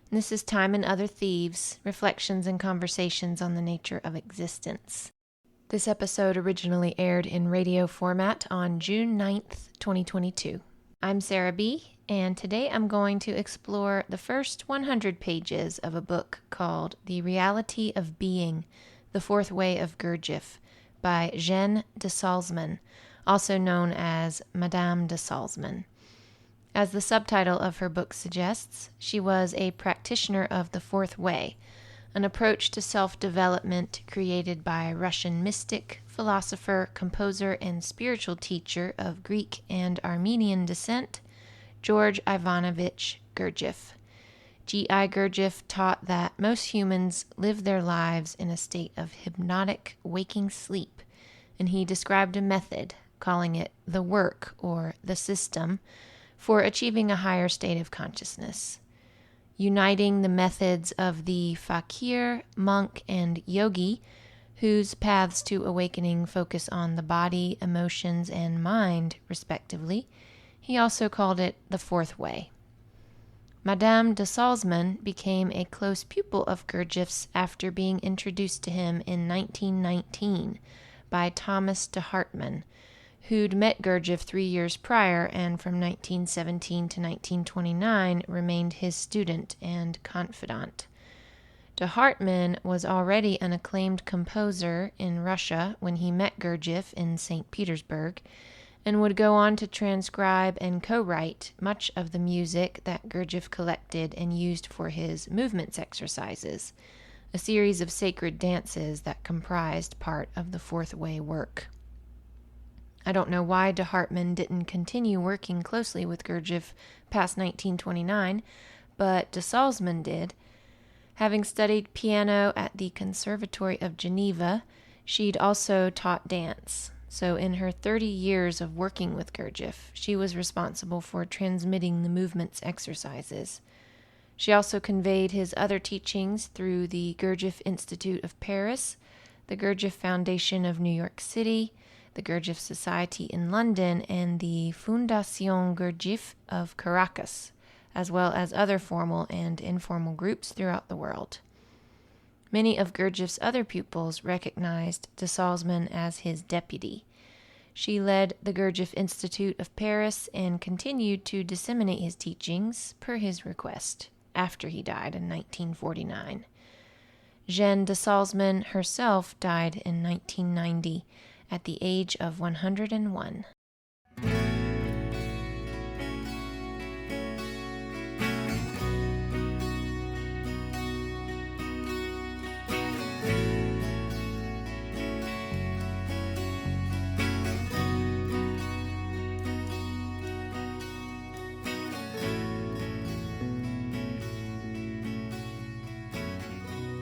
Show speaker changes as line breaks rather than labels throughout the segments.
This is Time and Other Thieves, Reflections and Conversations on the Nature of Existence. This episode originally aired in radio format on June 9th, 2022. I'm Sarah B., and today I'm going to explore the first 100 pages of a book called The Reality of Being, The Fourth Way of Gurdjieff by Jeanne de Salzmann, also known as Madame de Salzmann. As the subtitle of her book suggests, she was a practitioner of the Fourth Way, an approach to self-development created by Russian mystic, philosopher, composer, and spiritual teacher of Greek and Armenian descent, George Ivanovich Gurdjieff. G.I. Gurdjieff taught that most humans live their lives in a state of hypnotic waking sleep, and he described a method, calling it the work or the system, for achieving a higher state of consciousness. Uniting the methods of the fakir, monk, and yogi, whose paths to awakening focus on the body, emotions, and mind, respectively, he also called it the Fourth Way. Madame de Salzmann became a close pupil of Gurdjieff's after being introduced to him in 1919 by Thomas de Hartmann, who'd met Gurdjieff 3 years prior and from 1917 to 1929 remained his student and confidant. De Hartmann was already an acclaimed composer in Russia when he met Gurdjieff in St. Petersburg, and would go on to transcribe and co-write much of the music that Gurdjieff collected and used for his movements exercises, a series of sacred dances that comprised part of the Fourth Way work. I don't know why de Hartmann didn't continue working closely with Gurdjieff past 1929, but de Salzmann did. Having studied piano at the Conservatory of Geneva, she'd also taught dance. So in her 30 years of working with Gurdjieff, she was responsible for transmitting the movements exercises. She also conveyed his other teachings through the Gurdjieff Institute of Paris, the Gurdjieff Foundation of New York City, the Gurdjieff Society in London, and the Fundación Gurdjieff of Caracas, as well as other formal and informal groups throughout the world. Many of Gurdjieff's other pupils recognized de Salzmann as his deputy. She led the Gurdjieff Institute of Paris and continued to disseminate his teachings, per his request, after he died in 1949. Jeanne de Salzmann herself died in 1990, at the age of 101.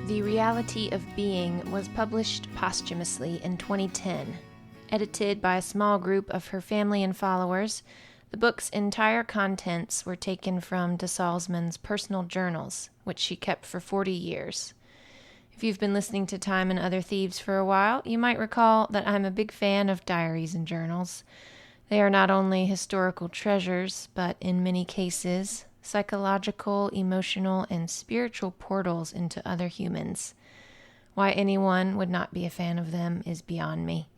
The Reality of Being was published posthumously in 2010. Edited by a small group of her family and followers, the book's entire contents were taken from de Salzmann's personal journals, which she kept for 40 years. If you've been listening to Time and Other Thieves for a while, you might recall that I'm a big fan of diaries and journals. They are not only historical treasures, but in many cases, psychological, emotional, and spiritual portals into other humans. Why anyone would not be a fan of them is beyond me.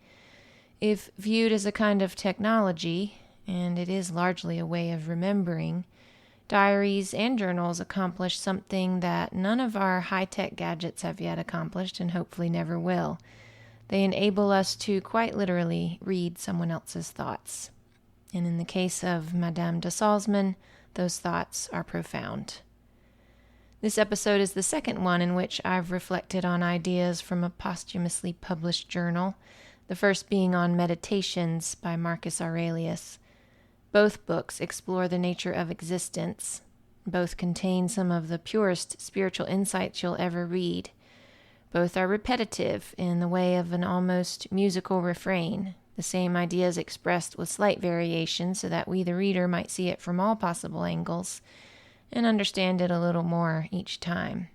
If viewed as a kind of technology, and it is largely a way of remembering, diaries and journals accomplish something that none of our high-tech gadgets have yet accomplished and hopefully never will. They enable us to quite literally read someone else's thoughts. And in the case of Madame de Salzmann, those thoughts are profound. This episode is the second one in which I've reflected on ideas from a posthumously published journal, the first being on Meditations by Marcus Aurelius. Both books explore the nature of existence. Both contain some of the purest spiritual insights you'll ever read. Both are repetitive in the way of an almost musical refrain, the same ideas expressed with slight variation so that we, the reader, might see it from all possible angles and understand it a little more each time.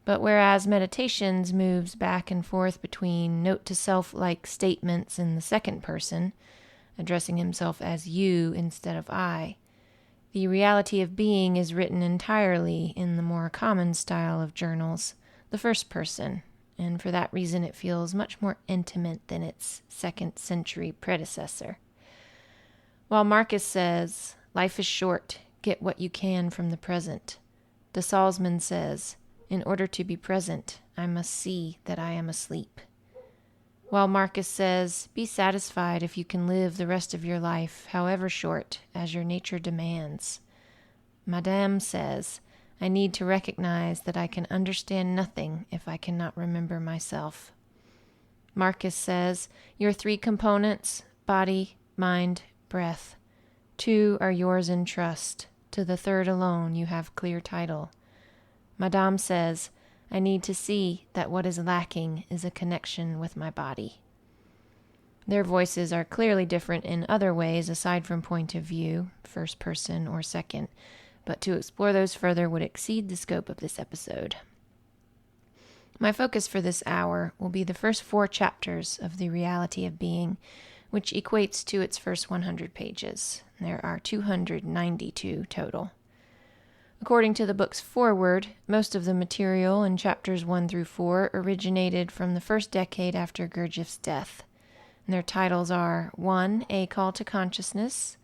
But whereas Meditations moves back and forth between note-to-self-like statements in the second person, addressing himself as you instead of I, The reality of being is written entirely in the more common style of journals, the first person, and for that reason it feels much more intimate than its second-century predecessor. While Marcus says, "Life is short, get what you can from the present," de Salzmann says, "In order to be present, I must see that I am asleep." While Marcus says, "Be satisfied if you can live the rest of your life, however short, as your nature demands," Madame says, "I need to recognize that I can understand nothing if I cannot remember myself." Marcus says, "Your three components, body, mind, breath. 2 are yours in trust. To the third alone you have clear title." Madame says, "I need to see that what is lacking is a connection with my body." Their voices are clearly different in other ways aside from point of view, first person or second, but to explore those further would exceed the scope of this episode. My focus for this hour will be the first 4 chapters of The Reality of Being, which equates to its first 100 pages. There are 292 total. According to the book's foreword, most of the material in chapters 1 through 4 originated from the first decade after Gurdjieff's death. And their titles are 1. A Call to Consciousness,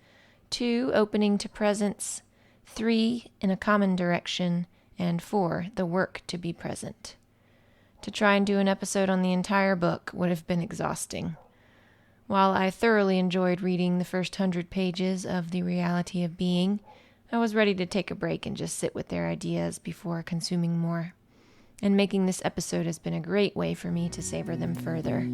2. Opening to Presence, 3. In a Common Direction, and 4. The Work to be Present. To try and do an episode on the entire book would have been exhausting. While I thoroughly enjoyed reading the first 100 pages of The Reality of Being, I was ready to take a break and just sit with their ideas before consuming more. And making this episode has been a great way for me to savor them further.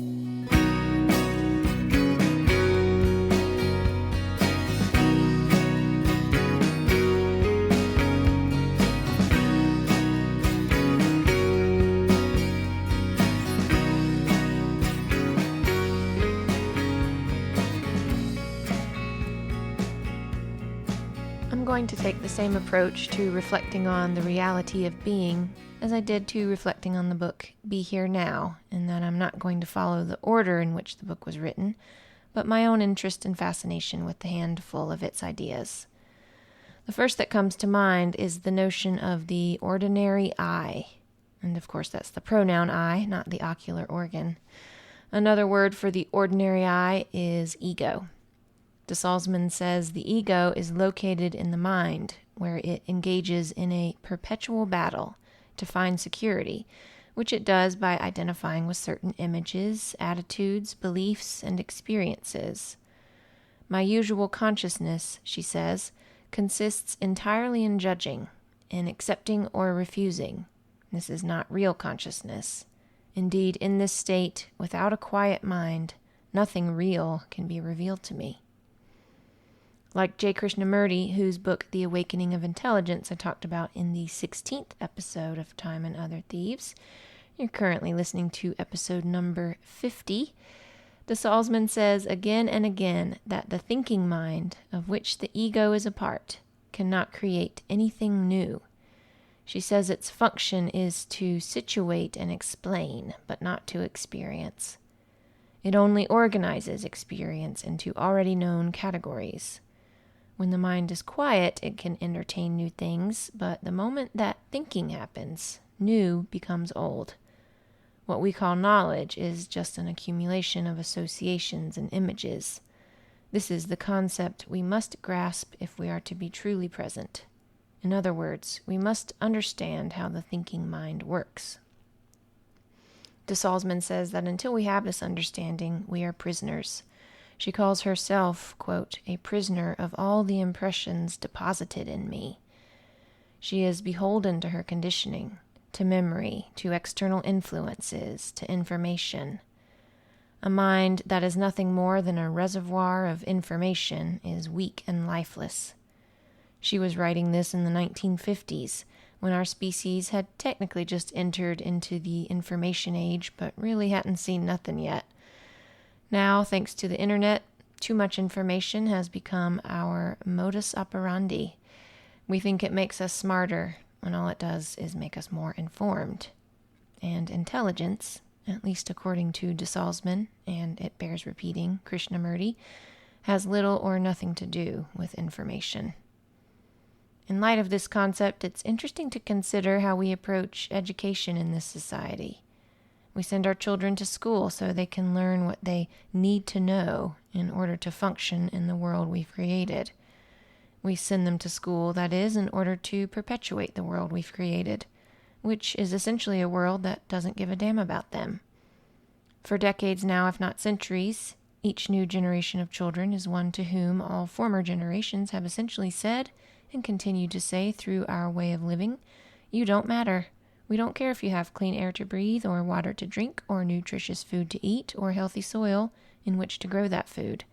I'm going to take the same approach to reflecting on the reality of being as I did to reflecting on the book Be Here Now, in that I'm not going to follow the order in which the book was written, but my own interest and fascination with the handful of its ideas. The first that comes to mind is the notion of the ordinary I, and of course that's the pronoun I, not the ocular organ. Another word for the ordinary I is ego. De Salzmann says the ego is located in the mind, where it engages in a perpetual battle to find security, which it does by identifying with certain images, attitudes, beliefs, and experiences. My usual consciousness, she says, consists entirely in judging, in accepting or refusing. This is not real consciousness. Indeed, in this state, without a quiet mind, nothing real can be revealed to me. Like J. Krishnamurti, whose book The Awakening of Intelligence I talked about in the 16th episode of Time and Other Thieves, you're currently listening to episode number 50, de Salzmann says again and again that the thinking mind, of which the ego is a part, cannot create anything new. She says its function is to situate and explain, but not to experience. It only organizes experience into already known categories. When the mind is quiet, it can entertain new things, but the moment that thinking happens, new becomes old. What we call knowledge is just an accumulation of associations and images. This is the concept we must grasp if we are to be truly present. In other words, we must understand how the thinking mind works. De Salzmann says that until we have this understanding, we are prisoners. She calls herself, quote, a prisoner of all the impressions deposited in me. She is beholden to her conditioning, to memory, to external influences, to information. A mind that is nothing more than a reservoir of information is weak and lifeless. She was writing this in the 1950s, when our species had technically just entered into the information age, but really hadn't seen nothing yet. Now, thanks to the internet, too much information has become our modus operandi. We think it makes us smarter, when all it does is make us more informed. And intelligence, at least according to de Salzmann, and it bears repeating, Krishnamurti, has little or nothing to do with information. In light of this concept, it's interesting to consider how we approach education in this society. We send our children to school so they can learn what they need to know in order to function in the world we've created. We send them to school, that is, in order to perpetuate the world we've created, which is essentially a world that doesn't give a damn about them. For decades now, if not centuries, each new generation of children is one to whom all former generations have essentially said, and continue to say through our way of living, "You don't matter. We don't care if you have clean air to breathe, or water to drink, or nutritious food to eat, or healthy soil in which to grow that food.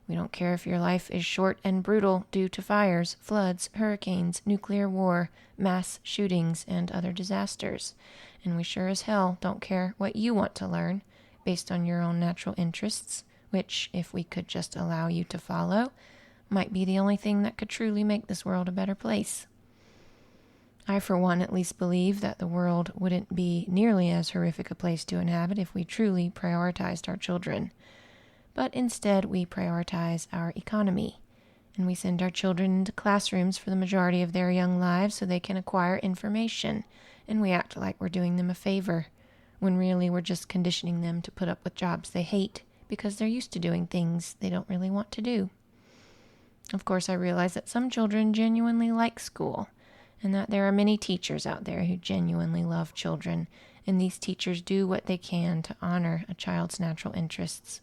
We don't care if your life is short and brutal due to fires, floods, hurricanes, nuclear war, mass shootings, and other disasters. And we sure as hell don't care what you want to learn based on your own natural interests, which, if we could just allow you to follow, might be the only thing that could truly make this world a better place." I, for one, at least believe that the world wouldn't be nearly as horrific a place to inhabit if we truly prioritized our children. But instead, we prioritize our economy, and we send our children into classrooms for the majority of their young lives so they can acquire information, and we act like we're doing them a favor, when really we're just conditioning them to put up with jobs they hate because they're used to doing things they don't really want to do. Of course, I realize that some children genuinely like school, and that there are many teachers out there who genuinely love children, and these teachers do what they can to honor a child's natural interests.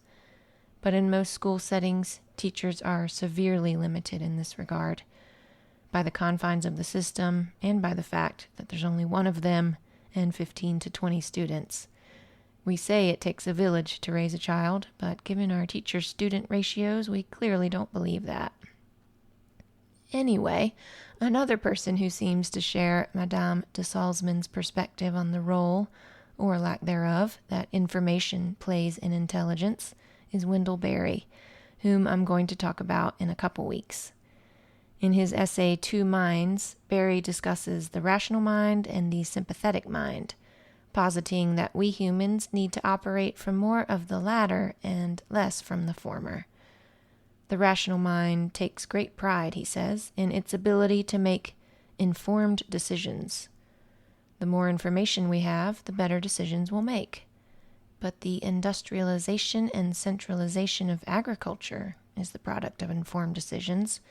But in most school settings, teachers are severely limited in this regard, by the confines of the system and by the fact that there's only one of them and 15 to 20 students. We say it takes a village to raise a child, but given our teacher-student ratios, we clearly don't believe that. Anyway, another person who seems to share Madame de Salzmann's perspective on the role, or lack thereof, that information plays in intelligence is Wendell Berry, whom I'm going to talk about in a couple weeks. In his essay Two Minds, Berry discusses the rational mind and the sympathetic mind, positing that we humans need to operate from more of the latter and less from the former. The rational mind takes great pride, he says, in its ability to make informed decisions. The more information we have, the better decisions we'll make. But the industrialization and centralization of agriculture is the product of informed decisions,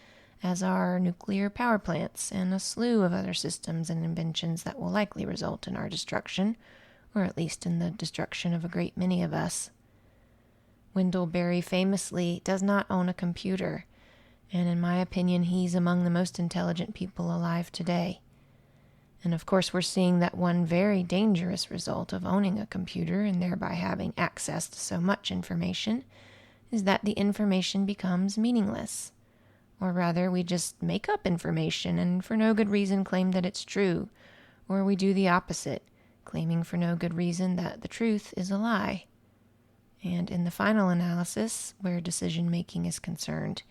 as are nuclear power plants and a slew of other systems and inventions that will likely result in our destruction, or at least in the destruction of a great many of us. Wendell Berry famously does not own a computer, and in my opinion, he's among the most intelligent people alive today. And of course, we're seeing that one very dangerous result of owning a computer and thereby having access to so much information is that the information becomes meaningless. Or rather, we just make up information and for no good reason claim that it's true. Or we do the opposite, claiming for no good reason that the truth is a lie. And in the final analysis, where decision-making is concerned,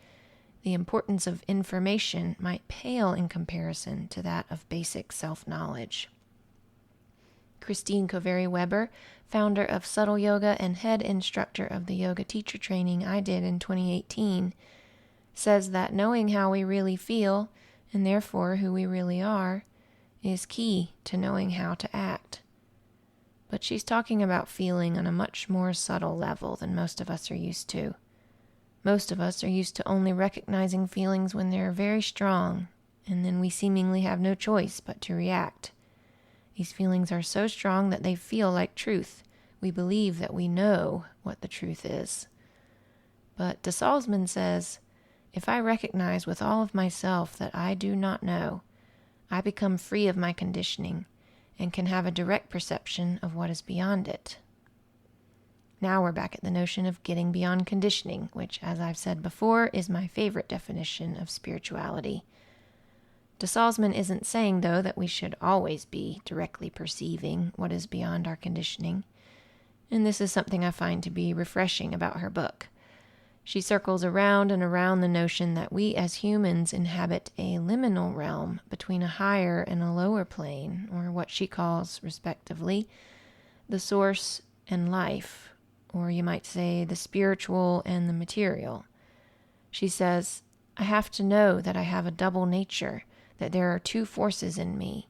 the importance of information might pale in comparison to that of basic self-knowledge. Christine Coveri-Weber, founder of Subtle Yoga and head instructor of the yoga teacher training I did in 2018, says that knowing how we really feel, and therefore who we really are, is key to knowing how to act. But she's talking about feeling on a much more subtle level than most of us are used to. Most of us are used to only recognizing feelings when they're very strong, and then we seemingly have no choice but to react. These feelings are so strong that they feel like truth. We believe that we know what the truth is. But de Salzmann says, if I recognize with all of myself that I do not know, I become free of my conditioning and can have a direct perception of what is beyond it. Now we're back at the notion of getting beyond conditioning, which, as I've said before, is my favorite definition of spirituality. De Salzmann isn't saying, though, that we should always be directly perceiving what is beyond our conditioning, and this is something I find to be refreshing about her book. She circles around and around the notion that we as humans inhabit a liminal realm between a higher and a lower plane, or what she calls, respectively, the source and life, or you might say the spiritual and the material. She says, I have to know that I have a double nature, that there are two forces in me,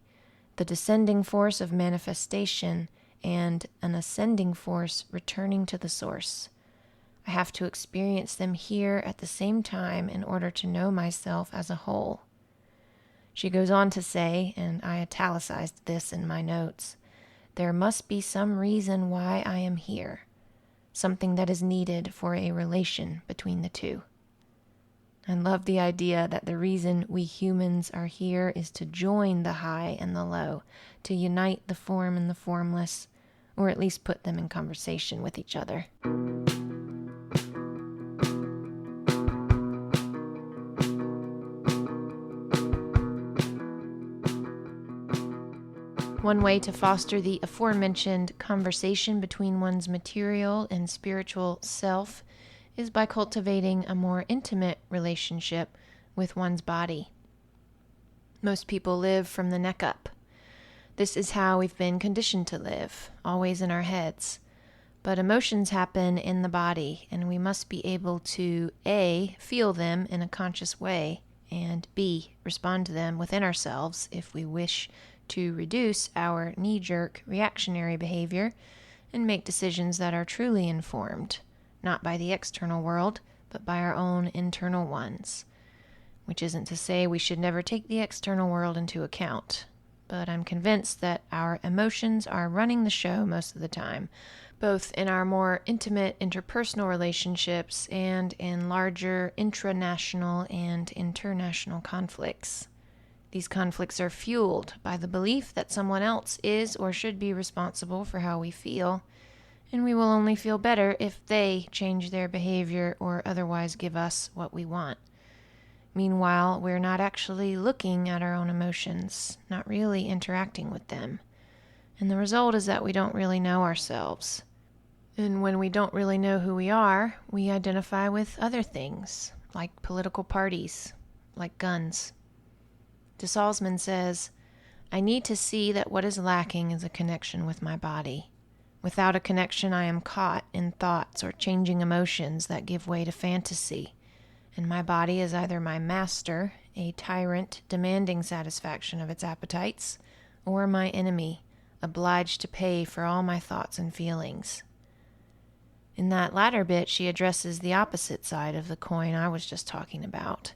the descending force of manifestation and an ascending force returning to the source. I have to experience them here at the same time in order to know myself as a whole. She goes on to say, and I italicized this in my notes, there must be some reason why I am here, something that is needed for a relation between the two. I love the idea that the reason we humans are here is to join the high and the low, to unite the form and the formless, or at least put them in conversation with each other. One way to foster the aforementioned conversation between one's material and spiritual self is by cultivating a more intimate relationship with one's body. Most people live from the neck up. This is how we've been conditioned to live, always in our heads. But emotions happen in the body, and we must be able to A, feel them in a conscious way, and B, respond to them within ourselves if we wish to reduce our knee-jerk reactionary behavior and make decisions that are truly informed, not by the external world, but by our own internal ones. Which isn't to say we should never take the external world into account, but I'm convinced that our emotions are running the show most of the time, both in our more intimate interpersonal relationships and in larger intranational and international conflicts. These conflicts are fueled by the belief that someone else is or should be responsible for how we feel, and we will only feel better if they change their behavior or otherwise give us what we want. Meanwhile, we're not actually looking at our own emotions, not really interacting with them. And the result is that we don't really know ourselves. And when we don't really know who we are, we identify with other things, like political parties, like guns. De Salzmann says, I need to see that what is lacking is a connection with my body. Without a connection, I am caught in thoughts or changing emotions that give way to fantasy. And my body is either my master, a tyrant demanding satisfaction of its appetites, or my enemy, obliged to pay for all my thoughts and feelings. In that latter bit, she addresses the opposite side of the coin I was just talking about.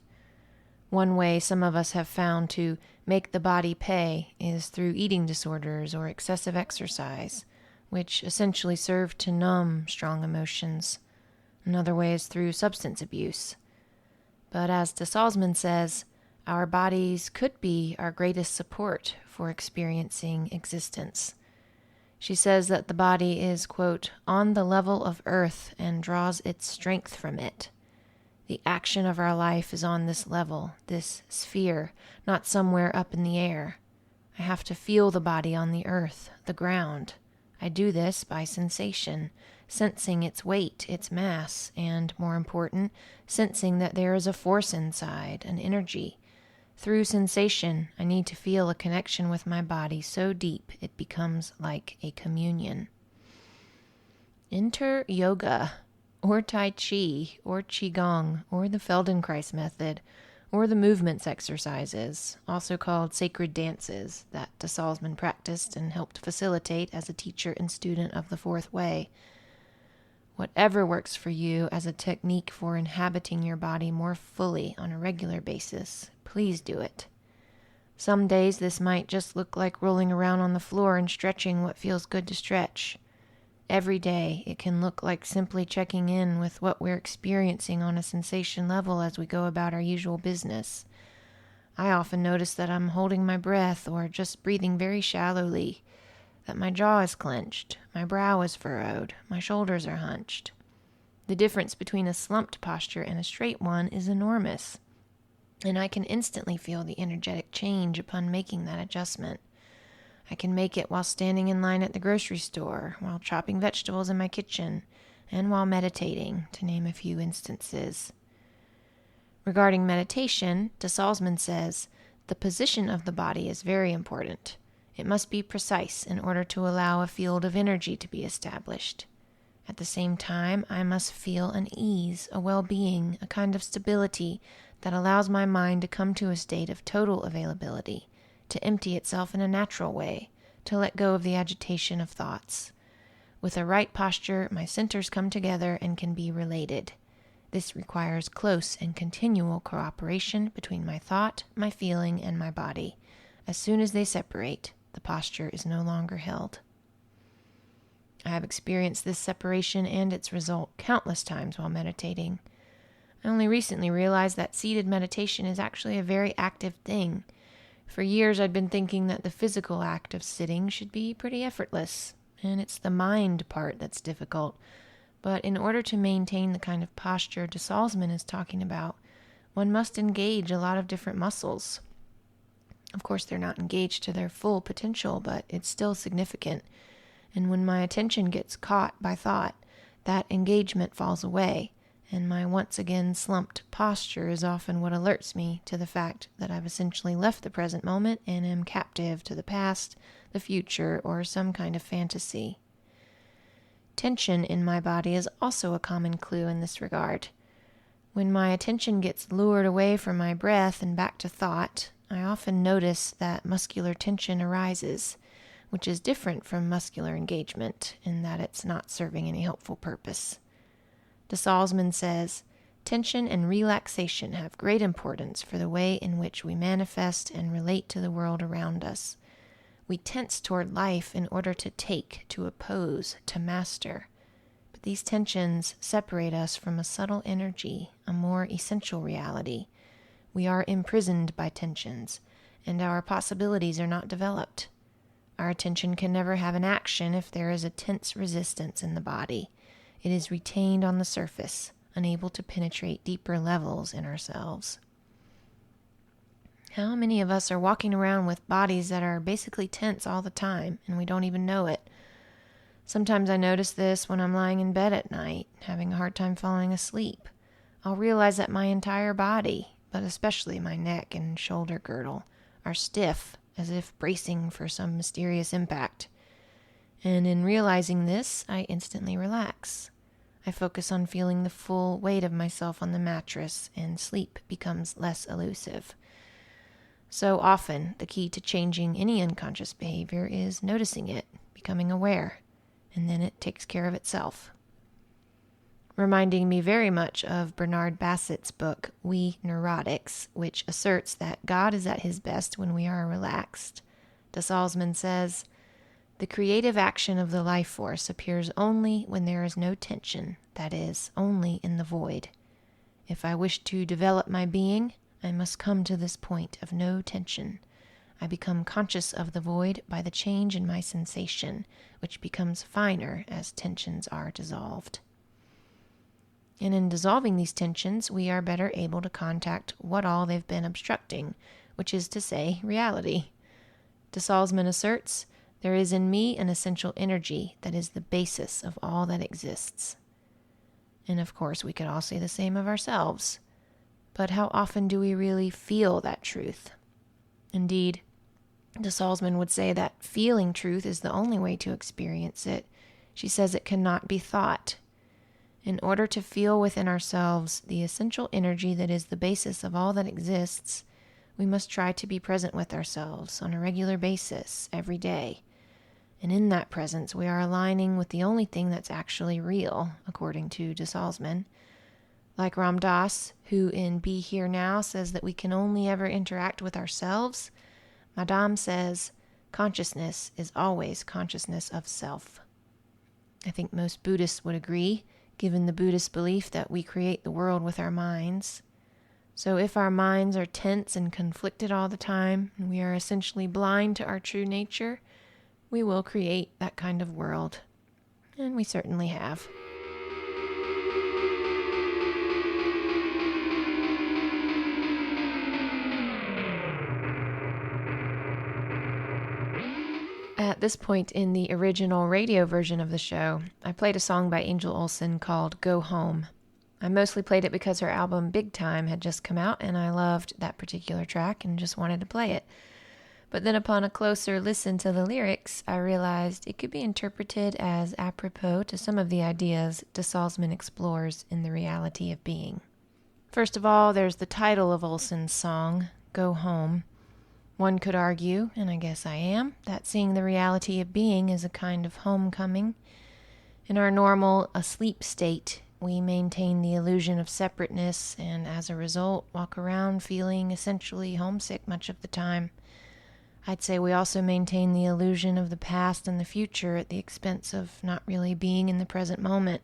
One way some of us have found to make the body pay is through eating disorders or excessive exercise, which essentially serve to numb strong emotions. Another way is through substance abuse. But as de Salzmann says, our bodies could be our greatest support for experiencing existence. She says that the body is, quote, on the level of earth and draws its strength from it. The action of our life is on this level, this sphere, not somewhere up in the air. I have to feel the body on the earth, the ground. I do this by sensation, sensing its weight, its mass, and, more important, sensing that there is a force inside, an energy. Through sensation, I need to feel a connection with my body so deep it becomes like a communion. Enter yoga, or Tai Chi, or Qigong, or the Feldenkrais method, or the movements exercises, also called sacred dances, that de Salzmann practiced and helped facilitate as a teacher and student of the Fourth Way. Whatever works for you as a technique for inhabiting your body more fully on a regular basis, please do it. Some days this might just look like rolling around on the floor and stretching what feels good to stretch. Every day, it can look like simply checking in with what we're experiencing on a sensation level as we go about our usual business. I often notice that I'm holding my breath or just breathing very shallowly, that my jaw is clenched, my brow is furrowed, my shoulders are hunched. The difference between a slumped posture and a straight one is enormous, and I can instantly feel the energetic change upon making that adjustment. I can make it while standing in line at the grocery store, while chopping vegetables in my kitchen, and while meditating, to name a few instances. Regarding meditation, de Salzmann says, the position of the body is very important. It must be precise in order to allow a field of energy to be established. At the same time, I must feel an ease, a well-being, a kind of stability that allows my mind to come to a state of total availability, to empty itself in a natural way, to let go of the agitation of thoughts. With a right posture, my centers come together and can be related. This requires close and continual cooperation between my thought, my feeling, and my body. As soon as they separate, the posture is no longer held. I have experienced this separation and its result countless times while meditating. I only recently realized that seated meditation is actually a very active thing. For years I'd been thinking that the physical act of sitting should be pretty effortless, and it's the mind part that's difficult. But in order to maintain the kind of posture de Salzmann is talking about, one must engage a lot of different muscles. Of course, they're not engaged to their full potential, but it's still significant. And when my attention gets caught by thought, that engagement falls away, and my once again slumped posture is often what alerts me to the fact that I've essentially left the present moment and am captive to the past, the future, or some kind of fantasy. Tension in my body is also a common clue in this regard. When my attention gets lured away from my breath and back to thought, I often notice that muscular tension arises, which is different from muscular engagement in that it's not serving any helpful purpose. De Salzmann says, tension and relaxation have great importance for the way in which we manifest and relate to the world around us. We tense toward life in order to take, to oppose, to master. But these tensions separate us from a subtle energy, a more essential reality. We are imprisoned by tensions, and our possibilities are not developed. Our attention can never have an action if there is a tense resistance in the body. It is retained on the surface, unable to penetrate deeper levels in ourselves. How many of us are walking around with bodies that are basically tense all the time, and we don't even know it? Sometimes I notice this when I'm lying in bed at night, having a hard time falling asleep. I'll realize that my entire body, but especially my neck and shoulder girdle, are stiff, as if bracing for some mysterious impact. And in realizing this, I instantly relax. I focus on feeling the full weight of myself on the mattress, and sleep becomes less elusive. So often, the key to changing any unconscious behavior is noticing it, becoming aware, and then it takes care of itself. Reminding me very much of Bernard Bassett's book, We Neurotics, which asserts that God is at his best when we are relaxed. De Salzmann says, the creative action of the life force appears only when there is no tension, that is, only in the void. If I wish to develop my being, I must come to this point of no tension. I become conscious of the void by the change in my sensation, which becomes finer as tensions are dissolved. And in dissolving these tensions, we are better able to contact what all they've been obstructing, which is to say, reality. De Salzmann asserts, there is in me an essential energy that is the basis of all that exists. And of course, we could all say the same of ourselves. But how often do we really feel that truth? Indeed, de Salzmann would say that feeling truth is the only way to experience it. She says it cannot be thought. In order to feel within ourselves the essential energy that is the basis of all that exists, we must try to be present with ourselves on a regular basis, every day. And in that presence, we are aligning with the only thing that's actually real, according to de Salzmann. Like Ram Dass, who in Be Here Now says that we can only ever interact with ourselves, Madame says, consciousness is always consciousness of self. I think most Buddhists would agree, given the Buddhist belief that we create the world with our minds. So if our minds are tense and conflicted all the time, and we are essentially blind to our true nature, we will create that kind of world. And we certainly have. At this point in the original radio version of the show, I played a song by Angel Olsen called Go Home. I mostly played it because her album Big Time had just come out and I loved that particular track and just wanted to play it. But then upon a closer listen to the lyrics, I realized it could be interpreted as apropos to some of the ideas de Salzmann explores in The Reality of Being. First of all, there's the title of Olson's song, Go Home. One could argue, and I guess I am, that seeing the reality of being is a kind of homecoming. In our normal asleep state, we maintain the illusion of separateness and as a result walk around feeling essentially homesick much of the time. I'd say we also maintain the illusion of the past and the future at the expense of not really being in the present moment,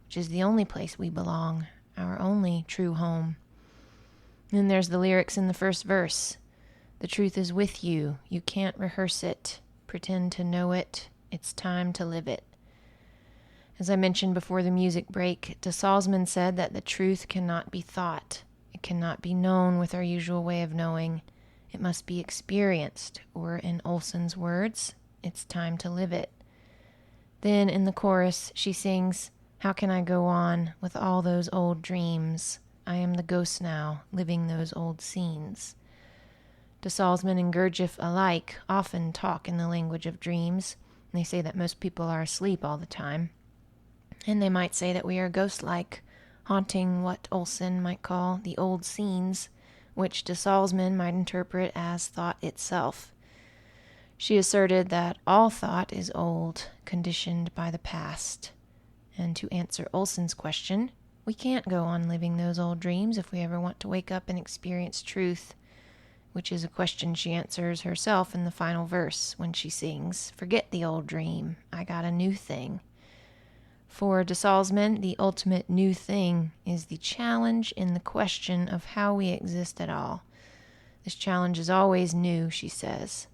which is the only place we belong, our only true home. Then there's the lyrics in the first verse. The truth is with you. You can't rehearse it. Pretend to know it. It's time to live it. As I mentioned before the music break, de Salzmann said that the truth cannot be thought. It cannot be known with our usual way of knowing. It must be experienced, or in Olson's words, it's time to live it. Then in the chorus, she sings, "How can I go on with all those old dreams? I am the ghost now, living those old scenes." De Salzmann and Gurdjieff alike often talk in the language of dreams. They say that most people are asleep all the time. And they might say that we are ghost-like, haunting what Olson might call the old scenes, which de Salzmann might interpret as thought itself. She asserted that all thought is old, conditioned by the past. And to answer Olson's question, we can't go on living those old dreams if we ever want to wake up and experience truth, which is a question she answers herself in the final verse when she sings, "Forget the old dream, I got a new thing." For de Salzmann, the ultimate new thing is the challenge in the question of how we exist at all. This challenge is always new, she says.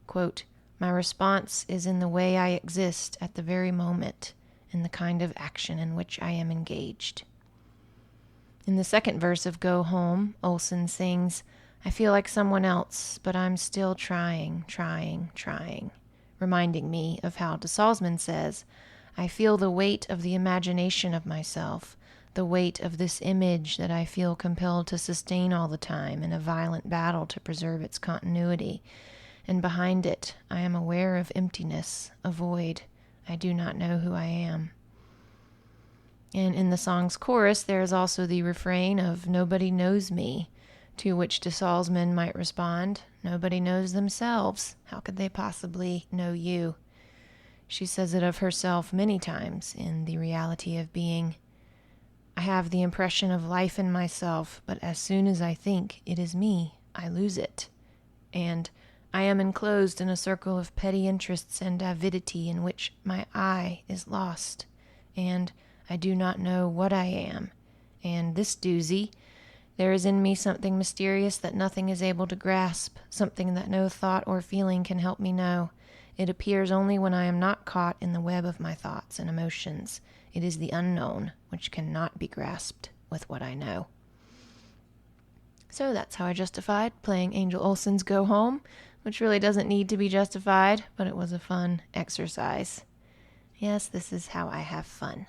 Quote, "My response is in the way I exist at the very moment, in the kind of action in which I am engaged." In the second verse of Go Home, Olson sings, "I feel like someone else, but I'm still trying, reminding me of how de Salzmann says, "I feel the weight of the imagination of myself, the weight of this image that I feel compelled to sustain all the time in a violent battle to preserve its continuity. And behind it, I am aware of emptiness, a void. I do not know who I am." And in the song's chorus, there is also the refrain of "Nobody knows me," to which de Salzmann might respond, "Nobody knows themselves. How could they possibly know you?" She says it of herself many times in The Reality of Being. "I have the impression of life in myself, but as soon as I think it is me, I lose it." And "I am enclosed in a circle of petty interests and avidity in which my I is lost. And I do not know what I am. And this doozy, there is in me something mysterious that nothing is able to grasp, something that no thought or feeling can help me know. It appears only when I am not caught in the web of my thoughts and emotions. It is the unknown, which cannot be grasped with what I know." So that's how I justified playing Angel Olsen's Go Home, which really doesn't need to be justified, but it was a fun exercise. Yes, this is how I have fun.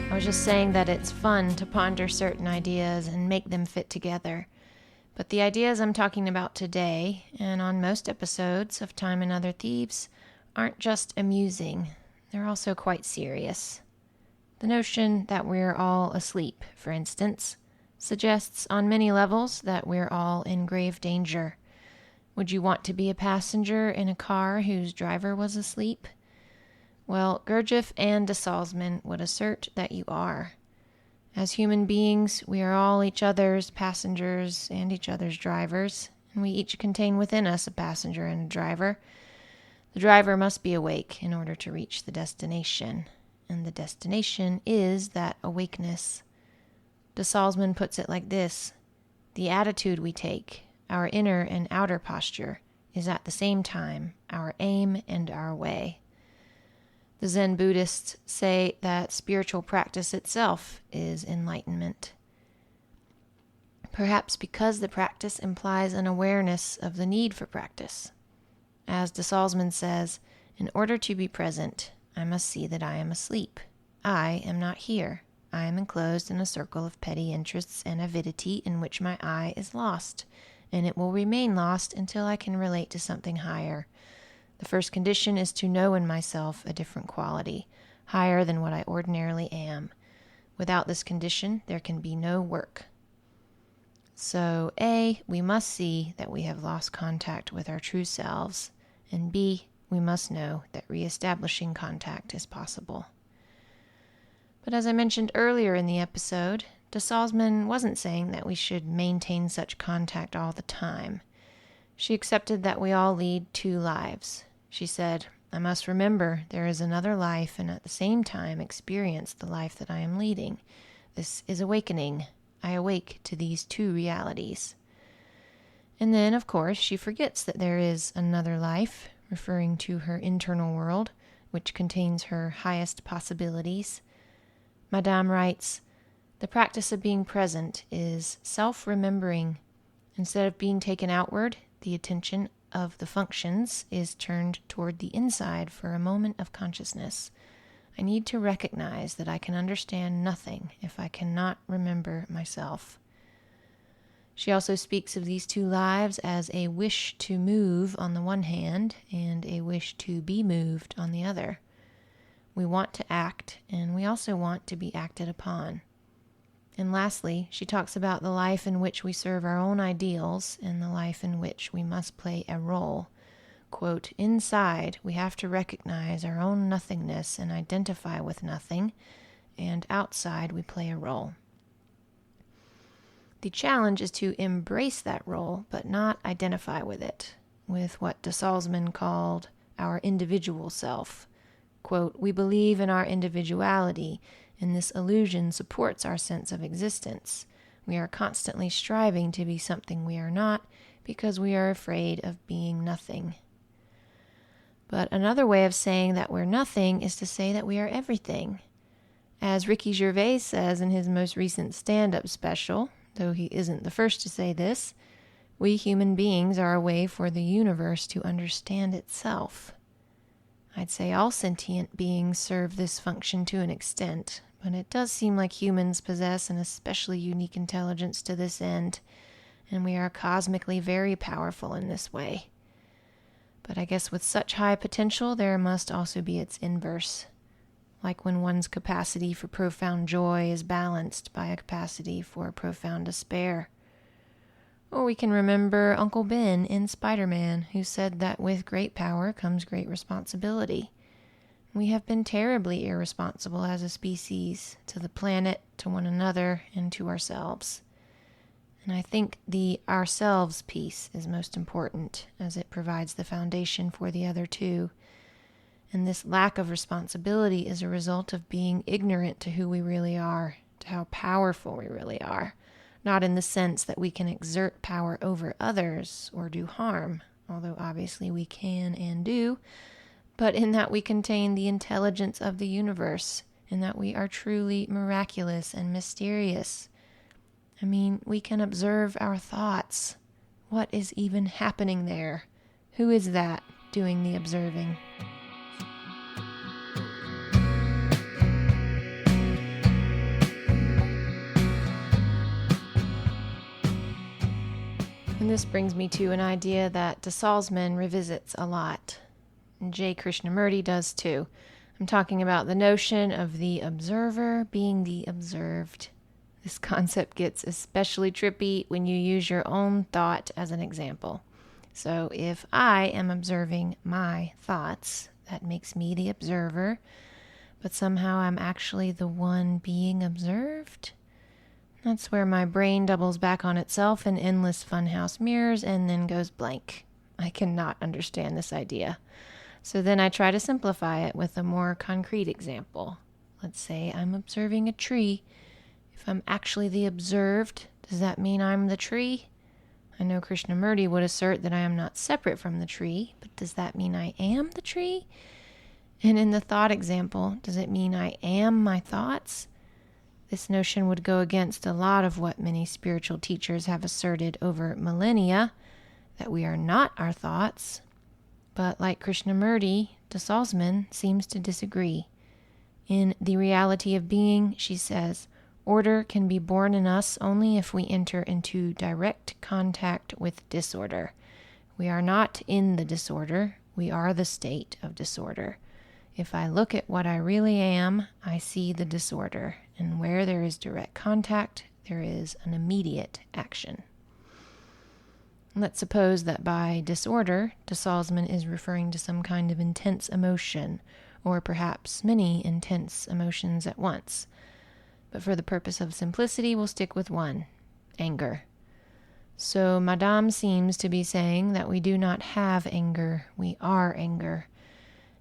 I was just saying that it's fun to ponder certain ideas and make them fit together. But the ideas I'm talking about today, and on most episodes of Time and Other Thieves, aren't just amusing. They're also quite serious. The notion that we're all asleep, for instance, suggests on many levels that we're all in grave danger. Would you want to be a passenger in a car whose driver was asleep? Well, Gurdjieff and de Salzmann would assert that you are. As human beings, we are all each other's passengers and each other's drivers, and we each contain within us a passenger and a driver. The driver must be awake in order to reach the destination, and the destination is that awakeness. De Salzmann puts it like this: the attitude we take, our inner and outer posture, is at the same time our aim and our way. The Zen Buddhists say that spiritual practice itself is enlightenment. Perhaps because the practice implies an awareness of the need for practice. As de Salzmann says, in order to be present, I must see that I am asleep. I am not here. I am enclosed in a circle of petty interests and avidity in which my I is lost. and it will remain lost until I can relate to something higher. The first condition is to know in myself a different quality, higher than what I ordinarily am. Without this condition, there can be no work. So, A, we must see that we have lost contact with our true selves, and B, we must know that reestablishing contact is possible. But as I mentioned earlier in the episode, de Salzmann wasn't saying that we should maintain such contact all the time. She accepted that we all lead two lives. She said, I must remember there is another life and at the same time experience the life that I am leading. This is awakening. I awake to these two realities. And then, of course, she forgets that there is another life, referring to her internal world, which contains her highest possibilities. Madame writes, the practice of being present is self-remembering. Instead of being taken outward, the attention of the functions is turned toward the inside for a moment of consciousness. I need to recognize that I can understand nothing if I cannot remember myself. She also speaks of these two lives as a wish to move on the one hand and a wish to be moved on the other. We want to act, and we also want to be acted upon. And lastly, she talks about the life in which we serve our own ideals and the life in which we must play a role. Quote, inside, we have to recognize our own nothingness and identify with nothing, and outside we play a role. The challenge is to embrace that role, but not identify with it, with what de Salzmann called our individual self. Quote, we believe in our individuality, and this illusion supports our sense of existence. We are constantly striving to be something we are not because we are afraid of being nothing. But another way of saying that we're nothing is to say that we are everything. As Ricky Gervais says in his most recent stand-up special, though he isn't the first to say this, we human beings are a way for the universe to understand itself. I'd say all sentient beings serve this function to an extent, but it does seem like humans possess an especially unique intelligence to this end, and we are cosmically very powerful in this way. But I guess with such high potential, there must also be its inverse, like when one's capacity for profound joy is balanced by a capacity for profound despair. Or we can remember Uncle Ben in Spider-Man, who said that with great power comes great responsibility. We have been terribly irresponsible as a species, to the planet, to one another, and to ourselves. And I think the ourselves piece is most important, as it provides the foundation for the other two. And this lack of responsibility is a result of being ignorant to who we really are, to how powerful we really are. Not in the sense that we can exert power over others or do harm, although obviously we can and do, but in that we contain the intelligence of the universe, in that we are truly miraculous and mysterious. I mean, we can observe our thoughts. What is even happening there? Who is that doing the observing? And this brings me to an idea that de Salzmann revisits a lot. And J. Krishnamurti does too. I'm talking about the notion of the observer being the observed. This concept gets especially trippy when you use your own thought as an example. So if I am observing my thoughts, that makes me the observer, but somehow I'm actually the one being observed. That's where my brain doubles back on itself in endless funhouse mirrors and then goes blank. I cannot understand this idea. So then I try to simplify it with a more concrete example. Let's say I'm observing a tree. If I'm actually the observed, does that mean I'm the tree? I know Krishnamurti would assert that I am not separate from the tree, but does that mean I am the tree? And in the thought example, does it mean I am my thoughts? This notion would go against a lot of what many spiritual teachers have asserted over millennia, that we are not our thoughts. But like Krishnamurti, de Salzmann seems to disagree. In The Reality of Being, she says, Order can be born in us only if we enter into direct contact with disorder. We are not in the disorder, we are the state of disorder. If I look at what I really am, I see the disorder, and where there is direct contact, there is an immediate action. Let's suppose that by disorder, de Salzmann is referring to some kind of intense emotion, or perhaps many intense emotions at once. But for the purpose of simplicity, we'll stick with one: anger. So Madame seems to be saying that we do not have anger, we are anger.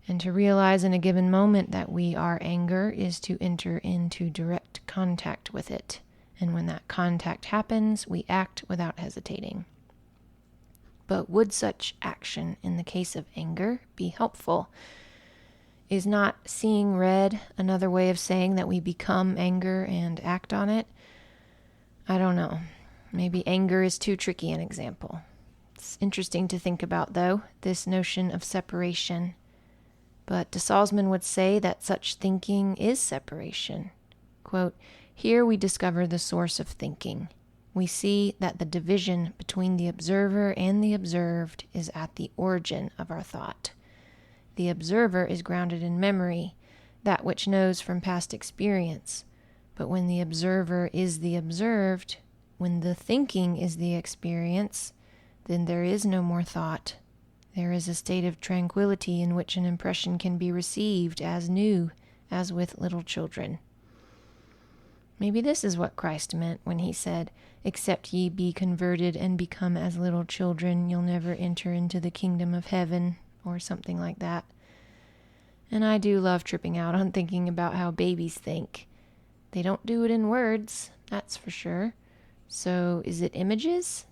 And to realize in a given moment that we are anger is to enter into direct contact with it. And when that contact happens, we act without hesitating. But would such action in the case of anger be helpful? Is not seeing red another way of saying that we become anger and act on it? I don't know. Maybe anger is too tricky an example. It's interesting to think about, though, this notion of separation. But de Salzmann would say that such thinking is separation. Quote, "Here we discover the source of thinking. We see that the division between the observer and the observed is at the origin of our thought. The observer is grounded in memory, that which knows from past experience. But when the observer is the observed, when the thinking is the experience, then there is no more thought. There is a state of tranquility in which an impression can be received as new, as with little children." Maybe this is what Christ meant when he said, "Except ye be converted and become as little children, you'll never enter into the kingdom of heaven," or something like that. And I do love tripping out on thinking about how babies think. They don't do it in words, that's for sure. So is it images?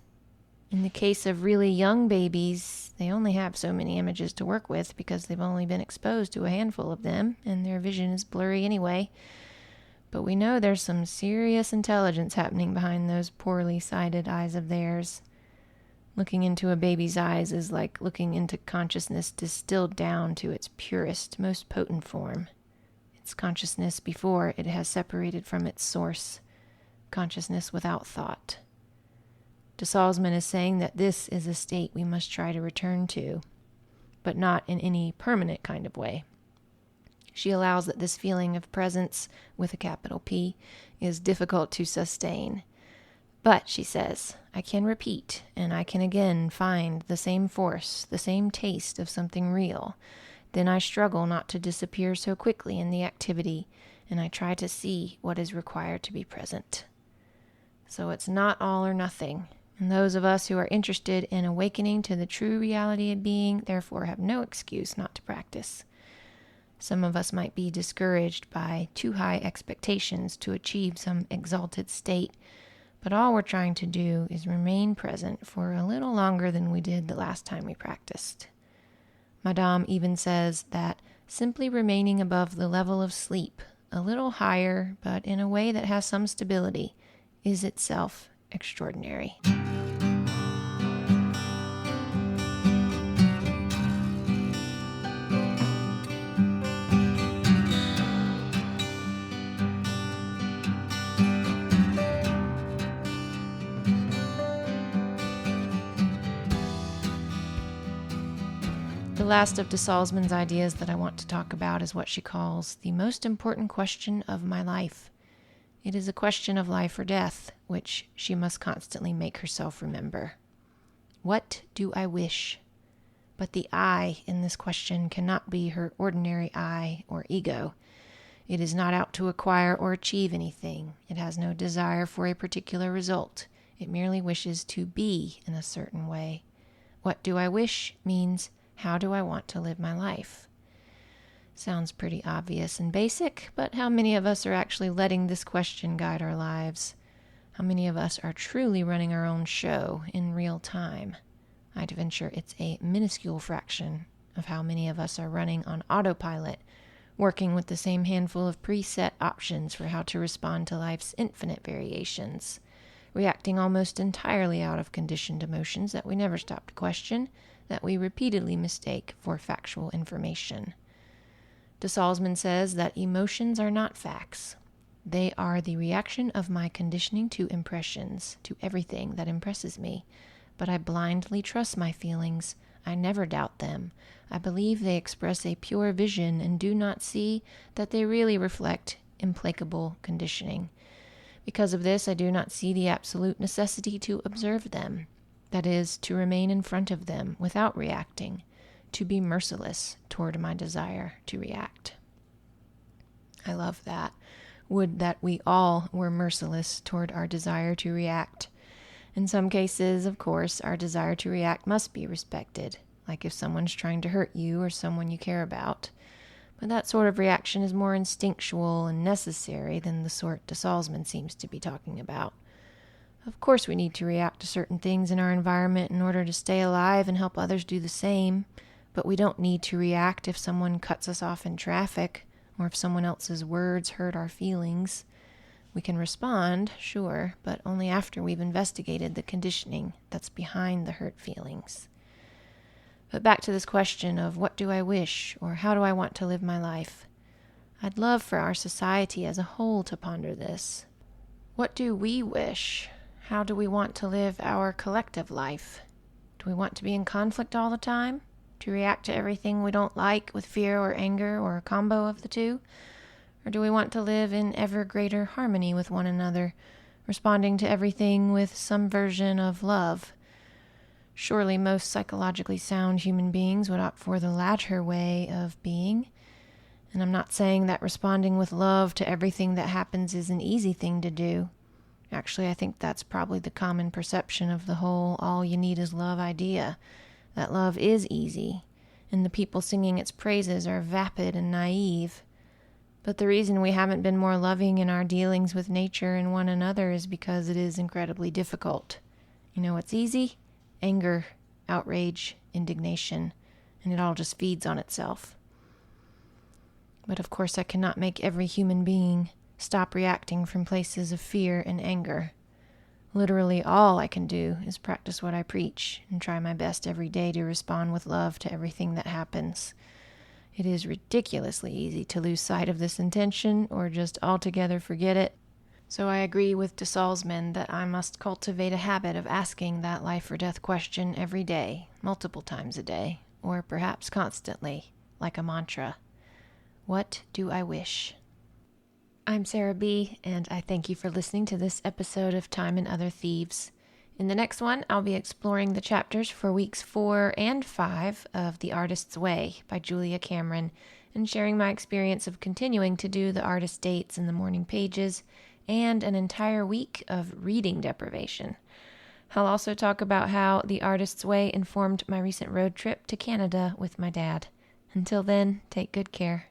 In the case of really young babies, they only have so many images to work with because they've only been exposed to a handful of them, and their vision is blurry anyway. But we know there's some serious intelligence happening behind those poorly sighted eyes of theirs. Looking into a baby's eyes is like looking into consciousness distilled down to its purest, most potent form. It's consciousness before it has separated from its source, consciousness without thought. De Salzmann is saying that this is a state we must try to return to, but not in any permanent kind of way. She allows that this feeling of presence, with a capital P, is difficult to sustain. But, she says, I can repeat, and I can again find the same force, the same taste of something real. Then I struggle not to disappear so quickly in the activity, and I try to see what is required to be present. So it's not all or nothing, and those of us who are interested in awakening to the true reality of being therefore have no excuse not to practice. Some of us might be discouraged by too high expectations to achieve some exalted state, but all we're trying to do is remain present for a little longer than we did the last time we practiced. Madame even says that simply remaining above the level of sleep, a little higher, but in a way that has some stability, is itself extraordinary. The last of de Salzmann's ideas that I want to talk about is what she calls the most important question of my life. It is a question of life or death, which she must constantly make herself remember. What do I wish? But the I in this question cannot be her ordinary I or ego. It is not out to acquire or achieve anything. It has no desire for a particular result. It merely wishes to be in a certain way. What do I wish means, how do I want to live my life? Sounds pretty obvious and basic, but how many of us are actually letting this question guide our lives? How many of us are truly running our own show in real time? I'd venture it's a minuscule fraction of how many of us are running on autopilot, working with the same handful of preset options for how to respond to life's infinite variations, reacting almost entirely out of conditioned emotions that we never stop to question, that we repeatedly mistake for factual information. De Salzmann says that emotions are not facts. They are the reaction of my conditioning to impressions, to everything that impresses me. But I blindly trust my feelings. I never doubt them. I believe they express a pure vision and do not see that they really reflect implacable conditioning. Because of this, I do not see the absolute necessity to observe them. That is, to remain in front of them without reacting, to be merciless toward my desire to react. I love that. Would that we all were merciless toward our desire to react. In some cases, of course, our desire to react must be respected, like if someone's trying to hurt you or someone you care about. But that sort of reaction is more instinctual and necessary than the sort de Salzmann seems to be talking about. Of course we need to react to certain things in our environment in order to stay alive and help others do the same, but we don't need to react if someone cuts us off in traffic or if someone else's words hurt our feelings. We can respond, sure, but only after we've investigated the conditioning that's behind the hurt feelings. But back to this question of what do I wish, or how do I want to live my life? I'd love for our society as a whole to ponder this. What do we wish? How do we want to live our collective life? Do we want to be in conflict all the time? To react to everything we don't like with fear or anger or a combo of the two? Or do we want to live in ever greater harmony with one another, responding to everything with some version of love? Surely most psychologically sound human beings would opt for the latter way of being. And I'm not saying that responding with love to everything that happens is an easy thing to do. Actually, I think that's probably the common perception of the whole all you need is love idea, that love is easy, and the people singing its praises are vapid and naive. But the reason we haven't been more loving in our dealings with nature and one another is because it is incredibly difficult. You know what's easy? Anger, outrage, indignation, and it all just feeds on itself. But of course I cannot make every human being stop reacting from places of fear and anger. Literally all I can do is practice what I preach and try my best every day to respond with love to everything that happens. It is ridiculously easy to lose sight of this intention or just altogether forget it. So I agree with de Salzmann that I must cultivate a habit of asking that life or death question every day, multiple times a day, or perhaps constantly, like a mantra. What do I wish? I'm Sarah B., and I thank you for listening to this episode of Time and Other Thieves. In the next one, I'll be exploring the chapters for weeks 4 and 5 of The Artist's Way by Julia Cameron, and sharing my experience of continuing to do the artist dates in the morning pages, and an entire week of reading deprivation. I'll also talk about how The Artist's Way informed my recent road trip to Canada with my dad. Until then, take good care.